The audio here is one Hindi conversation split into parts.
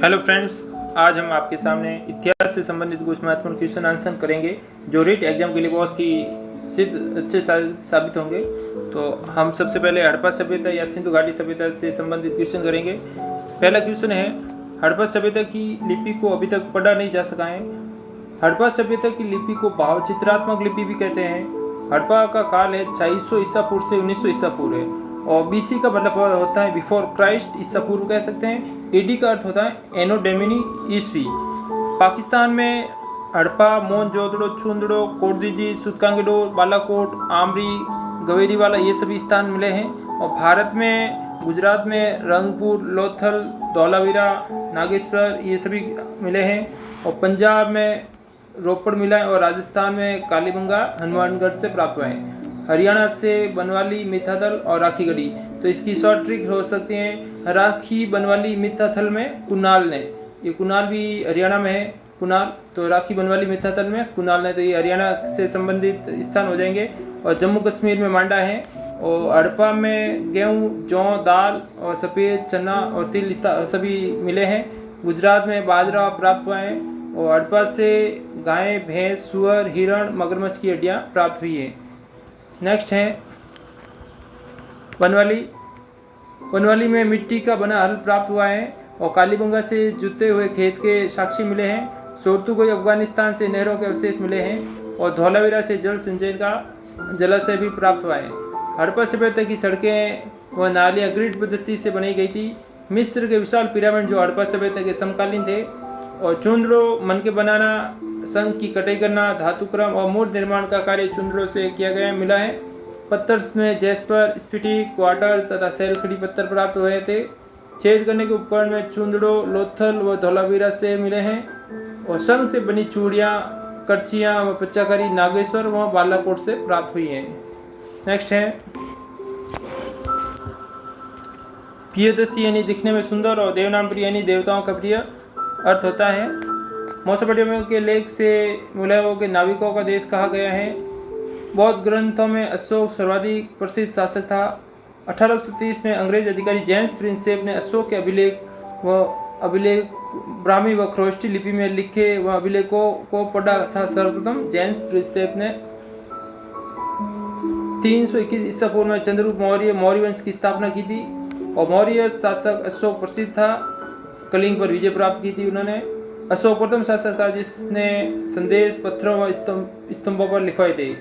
हेलो फ्रेंड्स, आज हम आपके सामने इतिहास से संबंधित कुछ महत्वपूर्ण क्वेश्चन आंसर करेंगे जो रीट एग्जाम के लिए बहुत ही अच्छे साबित होंगे। तो हम सबसे पहले हड़प्पा सभ्यता या सिंधु घाटी सभ्यता से संबंधित क्वेश्चन करेंगे। पहला क्वेश्चन है, हड़प्पा सभ्यता की लिपि को अभी तक पढ़ा नहीं जा सका है। हड़प्पा सभ्यता की लिपि को भावचित्रात्मक लिपि भी कहते हैं। हड़प्पा का काल है 2600 ईसा पूर्व से 1900 ईसा पूर्व है और बीसी का मतलब होता है बिफोर क्राइस्ट, ईसा पूर्व कह सकते हैं। एडी का अर्थ होता है एनो डेमिनी ईस्वी। पाकिस्तान में हड़प्पा, मोहनजोदड़ो, छुंदड़ो, कोटदीजी, सुतकांगडो, बालाकोट, आमरी, गवेरीवाला ये सभी स्थान मिले हैं। और भारत में गुजरात में रंगपुर, लोथल, धौलावीरा, नागेश्वर ये सभी मिले हैं। और पंजाब में रोपड़ मिला है और राजस्थान में कालीबंगा हनुमानगढ़ से प्राप्त हुए हैं। हरियाणा से बनवाली, मिथाथल और राखीगढ़ी। तो इसकी शॉर्ट ट्रिक हो सकती है, राखी, बनवाली, मिथाथल में कुनाल ने, ये कुनाल भी हरियाणा में है कुनाल, तो राखी, बनवाली, मिथाथल में कुनाल ने, तो ये हरियाणा से संबंधित स्थान हो जाएंगे। और जम्मू कश्मीर में मांडा है। और हड़प्पा में गेहूँ, जौ, दाल और सफ़ेद चना और तिल सभी मिले हैं। गुजरात में बाजरा प्राप्त हुआ है। और हड़प्पा से गाय, भैंस, सुअर, हिरण, मगरमच्छ की हड्डियाँ प्राप्त हुई है। नेक्स्ट है बनवाली में मिट्टी का बना हल प्राप्त हुआ है। और कालीबंगा से जुते हुए खेत के साक्षी मिले हैं। सोरतुगोई अफगानिस्तान से नहरों के अवशेष मिले हैं। और धौलावीरा से जल संचयन का जलाशय भी प्राप्त हुआ है। हड़प्पा सभ्यता की सड़कें व नालियाँ ग्रिड पद्धति से बनाई गई थी। मिस्र के विशाल पिरामिड जो हड़प्पा सभ्यता के समकालीन थे। और चुंदड़ों, मन के बनाना, संख की कटाई करना, धातुक्रम और मूर्त निर्माण का कार्य चुंदड़ों से किया गया मिला है। पत्थर में जैस्पर, स्फटिक, क्वार्टर तथा सैलखड़ी पत्थर प्राप्त हुए थे। छेद करने के उपकरण में चुंदड़ों, लोथल व धौलावीरा से मिले हैं। और संग से बनी चूड़ियाँ, करछियाँ व पच्चाकारी नागेश्वर व बालाकोट से प्राप्त हुई हैं। नेक्स्ट है प्रियदर्शी यानी दिखने में सुंदर और देवनामप्रिय यानी देवताओं का प्रिय अर्थ होता है। मेसोपोटामिया के लेख से मुलायों के नाविकों का देश कहा गया है। बौद्ध ग्रंथों में अशोक सर्वाधिक प्रसिद्ध शासक था। 1830 में अंग्रेज अधिकारी जेम्स प्रिंसेप ने अशोक के अभिलेख ब्राह्मी व ख्रोष्टी लिपि में लिखे व अभिलेखों को पढ़ा था। सर्वप्रथम जेम्स प्रिंसेप ने 321 ईसा पूर्व में चंद्रगुप्त मौर्य वंश की स्थापना की थी। और मौर्य शासक अशोक प्रसिद्ध था, कलिंग पर विजय प्राप्त की थी उन्होंने। अशोक प्रथम शासक था जिसने संदेश पत्थरों व स्तंभों पर लिखवाए थे।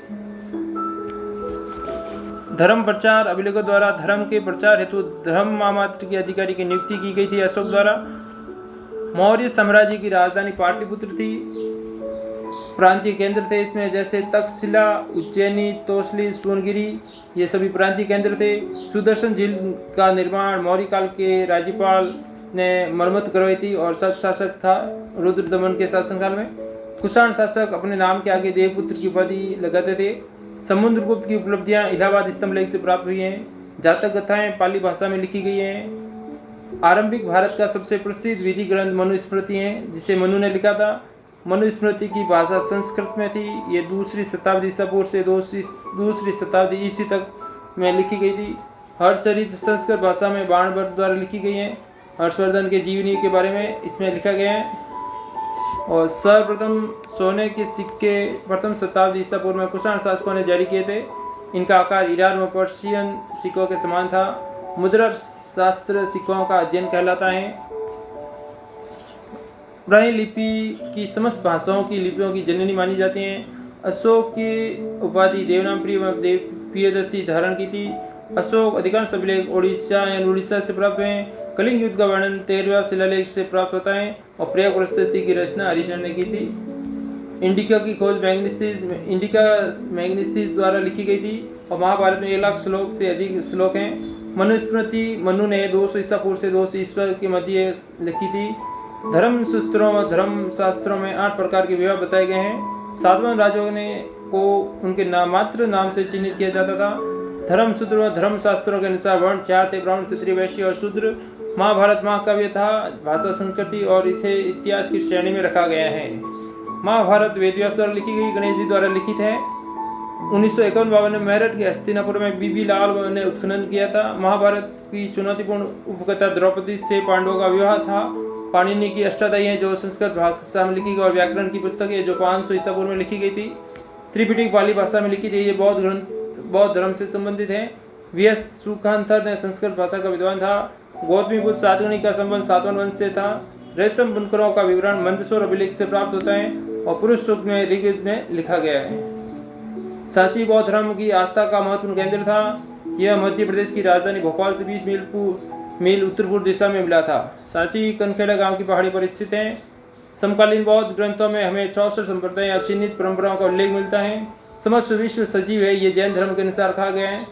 धर्म प्रचार अभिलेखों द्वारा धर्म के प्रचार हेतु धर्म महामात्र के अधिकारी की नियुक्ति की गई थी अशोक द्वारा। मौर्य साम्राज्य की राजधानी पाटलिपुत्र थी। प्रांतीय केंद्र थे इसमें जैसे तक्षशिला, उज्जैनी, तोसली, सुवर्णगिरी ये सभी प्रांतीय केंद्र थे। सुदर्शन झील का निर्माण मौर्य काल के राज्यपाल ने मरम्मत करवाई थी और सख्त शासक था रुद्रदमन के शासनकाल में। कुषाण शासक अपने नाम के आगे देवपुत्र की उपाधि लगाते थे। समुद्रगुप्त की उपलब्धियां इलाहाबाद स्तंभ लेख से प्राप्त हुई हैं। जातक कथाएं पाली भाषा में लिखी गई हैं। आरंभिक भारत का सबसे प्रसिद्ध विधि ग्रंथ मनुस्मृति है जिसे मनु ने लिखा था। मनुस्मृति की भाषा संस्कृत में थी। ये 2वीं शताब्दी ईसा पूर्व से 2वीं शताब्दी ईस्वी तक में लिखी गई थी। हर्षचरित संस्कृत भाषा में बाणभट्ट द्वारा लिखी गई है। हर्षवर्धन के जीवनी के बारे में इसमें लिखा गया है। और सर्वप्रथम सोने के सिक्के प्रथम शताब्दी ईसा पूर्व में कुषाण शासकों ने जारी किए थे। इनका आकार ईरान व पर्शियन सिक्कों के समान था। मुद्रा शास्त्र सिक्कों का अध्ययन कहलाता है। ब्राह्मी लिपि की समस्त भाषाओं की लिपियों की जननी मानी जाती हैं। अशोक की उपाधि देवनामप्रिय व प्रियदर्शी धारण की थी। अशोक अधिकांश अभिलेख उड़ीसा से प्राप्त हुए हैं। कलिंग युद्ध का वर्णन 13वें शिलालेख से प्राप्त होता है। और प्रयाग प्रस्तुति की रचना हरिशरण ने की थी। इंडिका की खोज मैग्नेस्थिस द्वारा लिखी गई थी। और महाभारत में 1 लाख श्लोक से अधिक श्लोक हैं। मनुस्मृति मनु ने 200 ईसा पूर्व से 200 ईस्वी के मध्य लिखी थी। धर्मसूत्रों व धर्मशास्त्रों में 8 प्रकार के विवाह बताए गए हैं। सातवाहन राजाओं को उनके मात्र नाम से चिन्हित किया जाता था। धर्मसूत्र व धर्मशास्त्रों के अनुसार वर्ण 4 थे, ब्राह्मण, क्षत्रिय, वैश्य और शूद्र। महाभारत महाकाव्य था। भाषा, संस्कृति और इसे इतिहास की श्रेणी में रखा गया है। महाभारत वेदव्यास द्वारा लिखी गई, गणेश जी द्वारा लिखित है। 1951-52 में मेरठ के हस्तिनापुर में बीबी लाल ने उत्खनन किया था। महाभारत की चुनौतीपूर्ण उपकथा द्रौपदी से पांडवों का विवाह था। पाणिनि की अष्टाध्यायी है जो संस्कृत भाषा में लिखी गई और व्याकरण की पुस्तक है जो 500 ईसा पूर्व में लिखी गई थी। त्रिपिटक पाली भाषा में लिखी थी। ये बौद्ध धर्म से संबंधित है। वी.एस. सुखांथर ने संस्कृत भाषा का विद्वान था। गौतमी बुद्ध सातवाहनी का संबंध सातवाहन वंश से था। रेशम बुनकरों का विवरण मंदसौर अभिलेख से प्राप्त होता है और पुरुष सूक्त में ऋग्वेद में लिखा गया है। सांची बौद्ध धर्म की आस्था का महत्वपूर्ण केंद्र था। यह मध्य प्रदेश की राजधानी भोपाल से 20 मील उत्तर पूर्व दिशा में मिला था। सांची कनखेड़ा गांव की पहाड़ी पर स्थित है। समकालीन बौद्ध ग्रंथों में हमें 64 संप्रदाय या चिन्हित परंपराओं का उल्लेख मिलता है। समस्त विश्व सजीव है, ये जैन धर्म के अनुसार कहा गया है।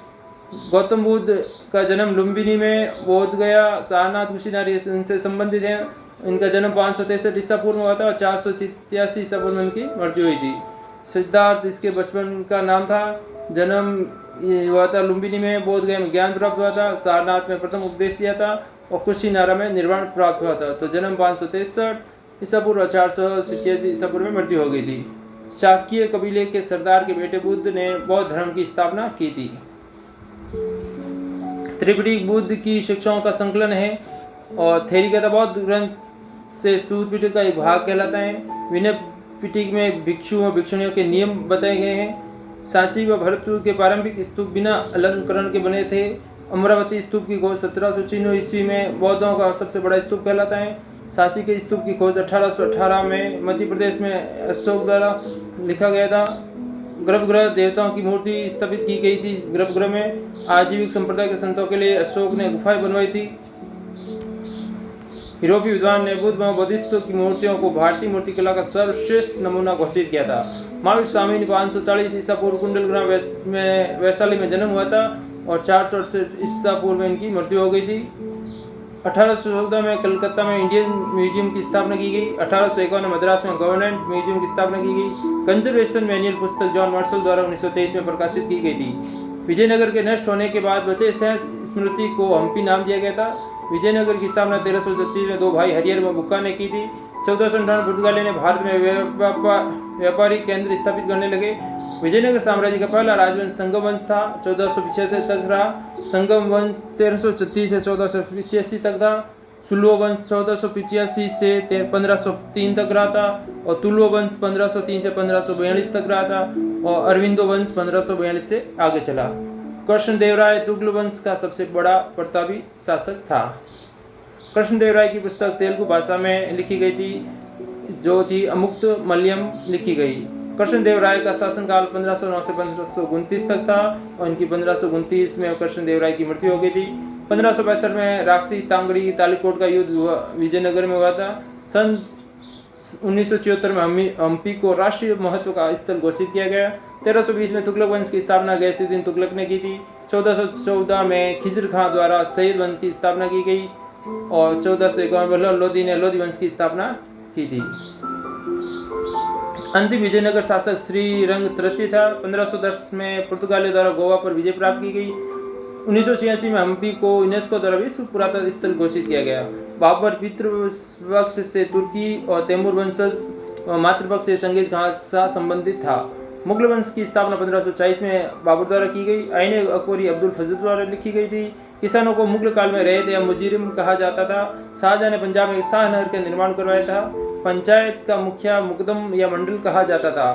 गौतम बुद्ध का जन्म लुम्बिनी में, बोध गया, सारनाथ, कुशीनगर इनसे संबंधित है। इनका जन्म 563 ईसा पूर्व में हुआ था और 483 ईसा पूर्व में इनकी मृत्यु हुई थी। सिद्धार्थ इसके बचपन का नाम था। जन्म हुआ था लुम्बिनी में, बोध गया में ज्ञान प्राप्त हुआ था, सारनाथ में प्रथम उपदेश दिया था और कुशीनगर में निर्वाण प्राप्त हुआ था। तो जन्म 563 ईसा पूर्व, 487 ईसा पूर्व में मृत्यु हो गई थी। शाक्य कबीले के सरदार के बेटे बुद्ध ने बौद्ध धर्म की स्थापना की थी। त्रिपिटक बुद्ध की शिक्षाओं का संकलन है और थेरिका बौद्ध ग्रंथ से सूत पिटक का एक भाग कहलाता है। विनय पिटक में भिक्षु और भिक्षुणियों के नियम बताए गए हैं। सांची व भरतपुर के पारंपरिक स्तूप बिना अलंकरण के बने थे। अमरावती स्तूप की खोज 1796 ईस्वी में बौद्धों का सबसे बड़ा स्तूप कहलाता है। सांची के स्तूप की खोज 1818 में मध्य प्रदेश में अशोक द्वारा लिखा गया था। गर्भगृह देवताओं की मूर्ति स्थापित की गई थी। गर्भगृह में आजीविक संप्रदाय के संतों के लिए अशोक ने गुफाएं बनवाई थी। यूरोपीय विद्वान ने बुद्ध व बुद्धिस्तों की मूर्तियों को भारतीय मूर्तिकला का सर्वश्रेष्ठ नमूना घोषित किया था। महावीर स्वामी ने 540 ईसा पूर्व कुंडल ग्राम वैशाली में जन्म हुआ था और 468 ईसा पूर्व में इनकी मृत्यु हो गई थी। 1814 में कलकत्ता में इंडियन म्यूजियम की स्थापना की गई। 1851 में मद्रास में गवर्नमेंट म्यूजियम की स्थापना की गई। कंजर्वेशन मैनुअल पुस्तक जॉन मार्शल द्वारा 1923 में प्रकाशित की गई थी। विजयनगर के नष्ट होने के बाद बचे सह स्मृति को हम्पी नाम दिया गया था। विजयनगर की स्थापना 1336 में दो भाई हरिहर व बुक्का ने की थी। 1498 पुर्तगाली ने भारत में व्यापारिक केंद्र स्थापित करने लगे। विजयनगर साम्राज्य का पहला राजवंश संगम वंश था। 1475 तक रहा। संगम वंश 1336 से 1485 तक था। सुल्लो वंश 1485 से 1503 तक रहा था और तुलुव वंश 1503 से 1542 तक रहा था और अरविंदो वंश 1542 से आगे चला। कृष्णदेवराय तुगलक वंश का सबसे बड़ा प्रतापी शासक था। कृष्णदेवराय की पुस्तक तेलुगु भाषा में लिखी गई थी जो थी अमुक्त मलयम लिखी गई। कृष्णदेवराय का शासनकाल 1509 से 1529 तक था और इनकी 1529 में कृष्णदेवराय की मृत्यु हो गई थी। 1565 में राक्षसी तांगड़ी तालिकोट का युद्ध विजयनगर में हुआ था। सन 1974 में हम्पी को राष्ट्रीय महत्व का स्थल घोषित किया गया। 1320 में तुगलक वंश की स्थापना गैसुद्दीन तुगलक ने की थी। 1414 में खिजर खां द्वारा सैयद वंश की स्थापना की गई और 1451 में लोधी ने लोधी वंश की स्थापना की थी। अंतिम विजयनगर शासक श्रीरंग तृतीय था। 1510 में पुर्तगालियों द्वारा गोवा पर विजय प्राप्त की गई। 1986 में हम्पी को यूनेस्को द्वारा विश्व पुरातत्व स्थल घोषित किया गया। बाबर पितृपक्ष से तुर्की और तैमूर वंशज मातृपक्ष से चंगेज खान से संबंधित था। मुगल वंश की स्थापना 1540 में बाबर द्वारा की गई। आईने अकबरी अब्दुल फजल द्वारा लिखी गई थी। किसानों को मुगल काल में रैयत या मुजीरिम कहा जाता था। शाहजहां ने पंजाब में शाहनहर का निर्माण करवाया था। पंचायत का मुखिया मुकदम या मंडल कहा जाता था।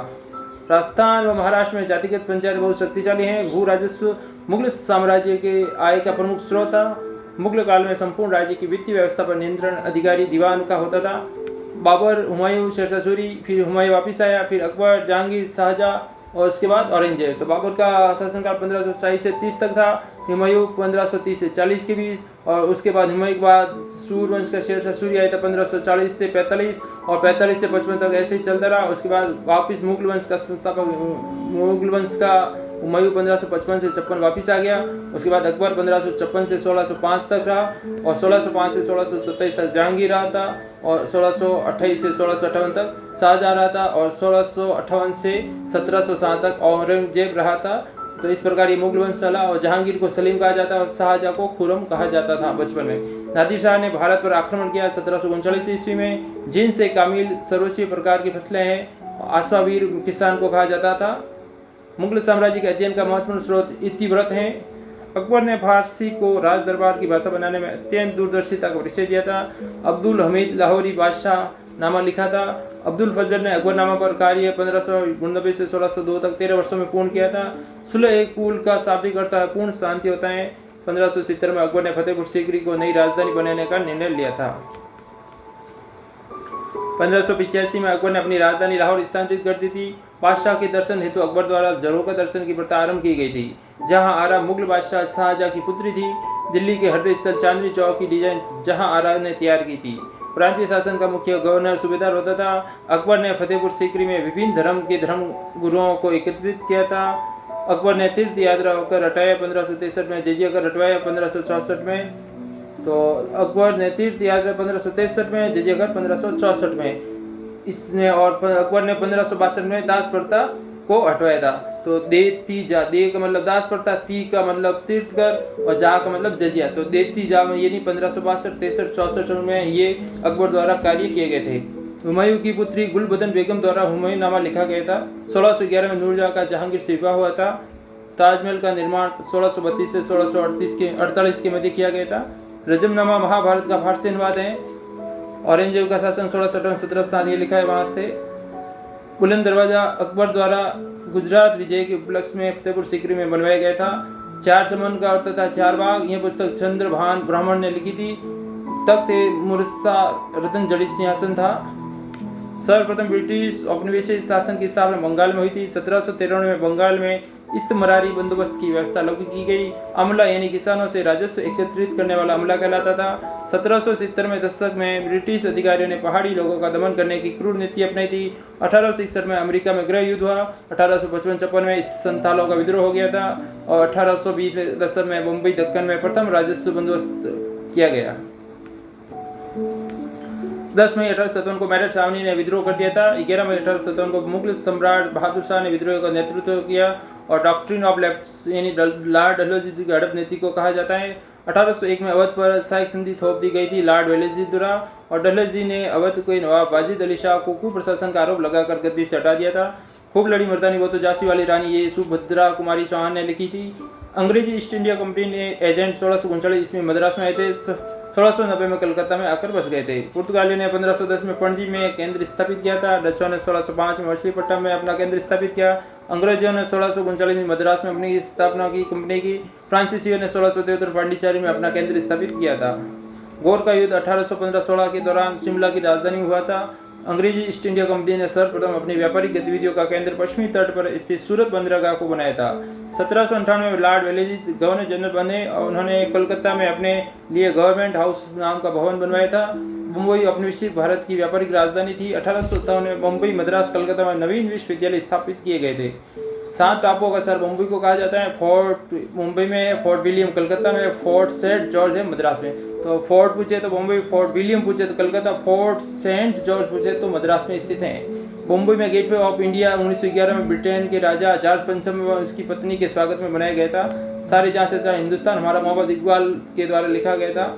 राजस्थान व महाराष्ट्र में जातिगत पंचायत बहुत शक्तिशाली हैं। भू राजस्व मुगल साम्राज्य के आय का प्रमुख स्रोत था। मुगल काल में संपूर्ण राज्य की वित्तीय व्यवस्था पर नियंत्रण अधिकारी दीवान का होता था। बाबर, हुमायूं, शेरशाह सूरी, फिर हुमायूं वापिस आया, फिर अकबर, जहांगीर, शाहजहां और उसके बाद औरंगजेब। तो बाबर का शासनकाल 1540 से 30 तक था। हुमायूं 1530 से 40 के बीच और उसके बाद हुमायूं के बाद सूरवंश का शेरशाह सूरी आया था 1540 से 45 और 45 से 55 तक ऐसे ही चलता रहा। उसके बाद वापस मुगल वंश का संस्थापक मुगल वंश का हुमायूं 1555 से 56 वापस आ गया। उसके बाद अकबर 1556 से 1605 तक रहा और 1605 से 1627 तक जहांगीर रहा था और 1628 से 1658 तक शाहजहां रहा था और 1658 से 1707 तक औरंगजेब रहा था। तो इस प्रकार ये मुगल वंश चला और जहांगीर को सलीम कहा जाता और शाहजहां को खुरम कहा जाता था बचपन में। नादिर शाह ने भारत पर आक्रमण किया 1739 ईस्वी में। जिनसे कामिल सर्वोच्च प्रकार की फसलें हैं। आशावीर किसान को कहा जाता था। मुगल साम्राज्य के अध्ययन का महत्वपूर्ण स्रोत इतिवृत्त हैं। अकबर ने फारसी को राज दरबार की भाषा बनाने में अत्यंत दूरदर्शिता का परिचय दिया था। अब्दुल हमीद लाहौरी बादशाह नामा लिखा था। अब्दुल फजल ने अकबरनामा पर कार्य 1599 से 1602 तक 13 वर्षों में पूर्ण किया था। सुलह एक पुल का शाब्दिक अर्थ है पूर्ण शांति होता है। 1570 में अकबर ने फतेहपुर सीकरी को नई राजधानी बनाने का निर्णय लिया था। 1585 में अकबर ने अपनी राजधानी लाहौर स्थानांतरित कर दी थी। बादशाह के दर्शन हेतु अकबर द्वारा जरों का दर्शन की प्रथा आरंभ की गई थी, जहां आरा मुगल बादशाह शाहजहां की पुत्री थी। दिल्ली के हृदय स्थल चांदनी चौक की डिजाइन जहां आरा ने तैयार की थी। प्रांतीय शासन का मुख्य गवर्नर सूबेदार होता था। अकबर ने फतेहपुर सीकरी में विभिन्न धर्म के धर्म गुरुओं को एकत्रित किया था। अकबर ने तीर्थ यात्रा होकर हटाया 1563 में, जजिया कर हटवाया 1564 में। तो अकबर ने तीर्थ यात्रा 1563 में, जजिया कर 1564 में इसने, और अकबर ने 1562 में दास प्रथा को हटवाया था। तो देती जा, दे का मतलब दास प्रथा, ती का मतलब तीर्थ कर और जा का मतलब जजिया। तो देती जा ये नहीं 1562, 63, 64 में ये अकबर द्वारा कार्य किए गए थे। हुमायूं की पुत्री गुलबदन बेगम द्वारा हुमायूं नामा लिखा गया था। 1611 में नूरजहां का जहांगीर से विवाह हुआ था। ताजमहल का निर्माण 1632 से 1648 के मध्य किया गया था। रजमनामा महाभारत का फारसी अनुवाद है। औरंगजेब का शासन 1657 ये लिखा है वहाँ से। बुलंद दरवाजा अकबर द्वारा गुजरात विजय के उपलक्ष्य में फतेहपुर सीकरी में बनवाया गया था। 4 चमन का अर्थ था 4 बाग। यह पुस्तक चंद्रभान ब्राह्मण ने लिखी थी। तख्त मुर्सा रतन जड़ित सिंहासन था। सर्वप्रथम ब्रिटिश औपनिवेशिक शासन की स्थापना बंगाल में हुई थी। 1793 में बंगाल में इस्तमरारी बंदोबस्त की व्यवस्था लागू की गई। अमला यानी किसानों से राजस्व एकत्रित करने वाला अमला कहलाता था। 1770 में दशक में ब्रिटिश अधिकारियों ने पहाड़ी लोगों का दमन करने की क्रूर नीति अपनाई थी। 1861 में अमेरिका में गृह युद्ध हुआ। 1855 में संथालों का विद्रोह हो गया था और 1820 में दशक में मुंबई दक्कन में प्रथम राजस्व बंदोबस्त किया गया। 10 मई 1857 को मेरठ छावनी ने विद्रोह कर दिया था। 11 मई 1857 को मुगल सम्राट बहादुर शाह ने विद्रोह का नेतृत्व किया और डॉक्ट्रिन ऑफ लेफ्ट यानी लॉर्ड डलहौजी की हड़प नीति को कहा जाता है। 1801 में अवध पर सहायक संधि थोप दी गई थी लॉर्ड वेलेस्ली द्वारा और डलहौजी ने अवध के नवाब वाजिद अली शाह को कुप्रशासन का आरोप लगाकर गद्दी से हटा दिया था। खूब लड़ी मर्दानी वो तो झांसी वाली रानी ये सुभद्रा कुमारी चौहान ने लिखी थी। अंग्रेजी ईस्ट इंडिया कंपनी ने एजेंट 1639 ईस्वी में मद्रास में आए थे। 1690 में कलकत्ता में आकर बस गए थे। पुर्तगालियों ने 1510 में पणजी में केंद्र स्थापित किया था। डचों ने 1605 में मछलीपट्टनम में अपना केंद्र स्थापित किया। अंग्रेजों ने 1639 में मद्रास में अपनी स्थापना की कंपनी की। फ्रांसीसियों ने 1673 पांडिचेरी में अपना केंद्र स्थापित किया था। गोर का युद्ध 1815-16 के दौरान शिमला की राजधानी हुआ था। अंग्रेजी ईस्ट इंडिया कंपनी ने सर्वप्रथम अपनी व्यापारिक गतिविधियों का केंद्र पश्चिमी तट पर स्थित सूरत बंदरगाह को बनाया था। 1798 में लॉर्ड वेलेस्ली गवर्नर जनरल बने और उन्होंने कोलकाता में अपने लिए गवर्नमेंट हाउस नाम का भवन बनवाया था। मुंबई औपनिवेशिक भारत की व्यापारिक राजधानी थी। 1857 में मुंबई, मद्रास, कलकत्ता में नवीन विश्वविद्यालय स्थापित किए गए थे। 7 टापुओं का शहर मुंबई को कहा जाता है। फोर्ट मुंबई में, फोर्ट विलियम कलकत्ता में, फोर्ट सेंट जॉर्ज है मद्रास में। तो फोर्ट पूछे तो मुंबई, फोर्ट विलियम पूछे तो कलकत्ता, फोर्ट सेंट जॉर्ज पूछे तो मद्रास में स्थित हैं। मुंबई में गेटवे ऑफ इंडिया 1911 में ब्रिटेन के राजा जॉर्ज पंचम व उसकी पत्नी के स्वागत में बनाया गया था। सारे जहाँ से जहाँ हिंदुस्तान हमारा मोहम्मद इकबाल के द्वारा लिखा गया था।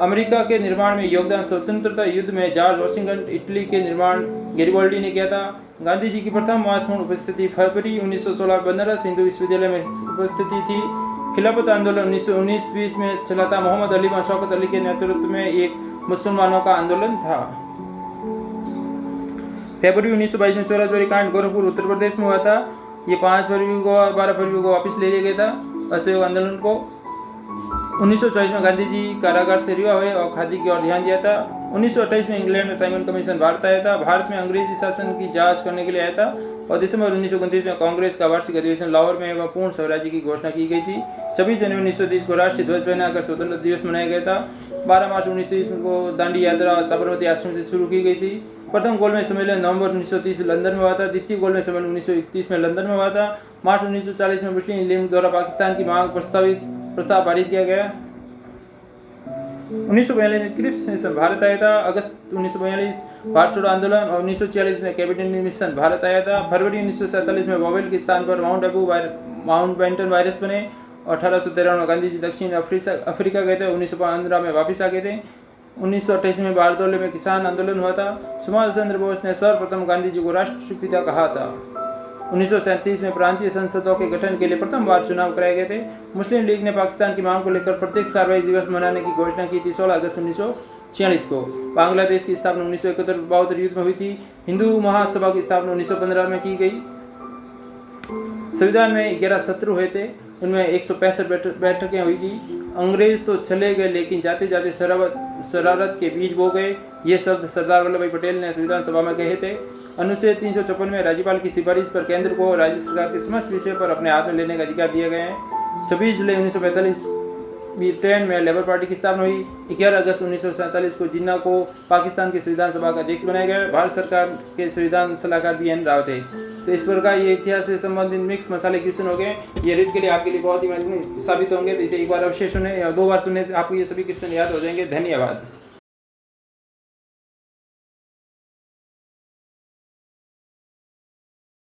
अमेरिका के निर्माण में योगदान स्वतंत्रता युद्ध में जॉर्ज वॉशिंगटन, इटली के निर्माण गैरिबाल्डी ने किया था। गांधी जी की प्रथम महत्वपूर्ण उपस्थिति फरवरी 1916 बनारस हिंदू विश्वविद्यालय में उपस्थिति थी। खिलाफत आंदोलन 1919-20 में चला था। मोहम्मद अली व शौकत अली के नेतृत्व में एक मुसलमानों का आंदोलन था। फरवरी 1922 में चोरा चोरी कांड गोरखपुर उत्तर प्रदेश में हुआ था। ये 5 फरवरी को और 12 फरवरी को वापस ले लिया गया था असहयोग आंदोलन को। 1924 में गांधी जी कारागार से रिहा हुए और खादी की ओर ध्यान दिया था। 1928 में इंग्लैंड में साइमन कमीशन भारत आया था। भारत में अंग्रेजी शासन की जांच करने के लिए आया था और दिसंबर 1929 में कांग्रेस का वार्षिक अधिवेशन लाहौर में व पूर्ण स्वराज्य की घोषणा की गई थी। 26 जनवरी 1930 को राष्ट्रीय ध्वज पहनाकर स्वतंत्रता दिवस मनाया गया था। 12 मार्च 1930 को दांडी यात्रा साबरमती आश्रम से शुरू की गई थी। प्रथम गोलमेज सम्मेलन नवंबर 1930 लंदन में हुआ था। द्वितीय गोलमेज सम्मेलन 1931 में लंदन में हुआ था। मार्च 1940 में मुस्लिम लीग द्वारा पाकिस्तान की मांग प्रस्ताव पारित किया गया। 1942 में क्रिप्स मिशन भारत आया था। अगस्त 1942 भारत छोड़ो आंदोलन और 1946 में कैबिनेट मिशन भारत आया था। फरवरी 1947 में वोवेल के स्थान पर माउंटबेटन वायरस बने और 1813 में गांधी जी दक्षिण अफ्रीका गए थे। 1915 में वापस आ गए थे। 1928 में बारदोले में किसान आंदोलन हुआ था। सुभाष चंद्र बोस ने सर्वप्रथम गांधी जी को राष्ट्रपिता कहा था। 1937 में प्रांतीय संसदों के गठन के लिए प्रथम बार चुनाव कराए गए थे। मुस्लिम लीग ने पाकिस्तान की मांग को लेकर प्रत्येक कार्रवाई दिवस मनाने की घोषणा की थी 16 अगस्त 1946 को। बांग्लादेश की स्थापना 1971-72 युद्ध में हुई थी। हिंदू महासभा की स्थापना 1915 में की गई। संविधान में 11 सत्र हुए थे, उनमें 165 बैठकें हुई थी। अंग्रेज तो चले गए लेकिन जाते जाते शरारत के बीज बो गए, ये शब्द सरदार वल्लभ भाई पटेल ने संविधान सभा में कहे थे। अनुच्छेद 356 में राज्यपाल की सिफारिश पर केंद्र को राज्य सरकार के समस्त विषय पर अपने हाथ में लेने का अधिकार दिए गए हैं। 26 जुलाई 1945 ब्रिटेन में लेबर पार्टी की स्थापना हुई। 11 अगस्त 1947 को जिन्ना को पाकिस्तान की संविधान सभा का अध्यक्ष बनाया गया। भारत सरकार के संविधान सलाहकार BN राव थे। तो इस प्रकार ये इतिहास से संबंधित मिक्स मसाले क्वेश्चन हो गए। ये रीड के लिए आपके लिए बहुत ही महत्वपूर्ण साबित होंगे, तो इसे एक बार अवश्य सुने या 2 बार सुनने से आपको ये सभी क्वेश्चन याद हो जाएंगे। धन्यवाद।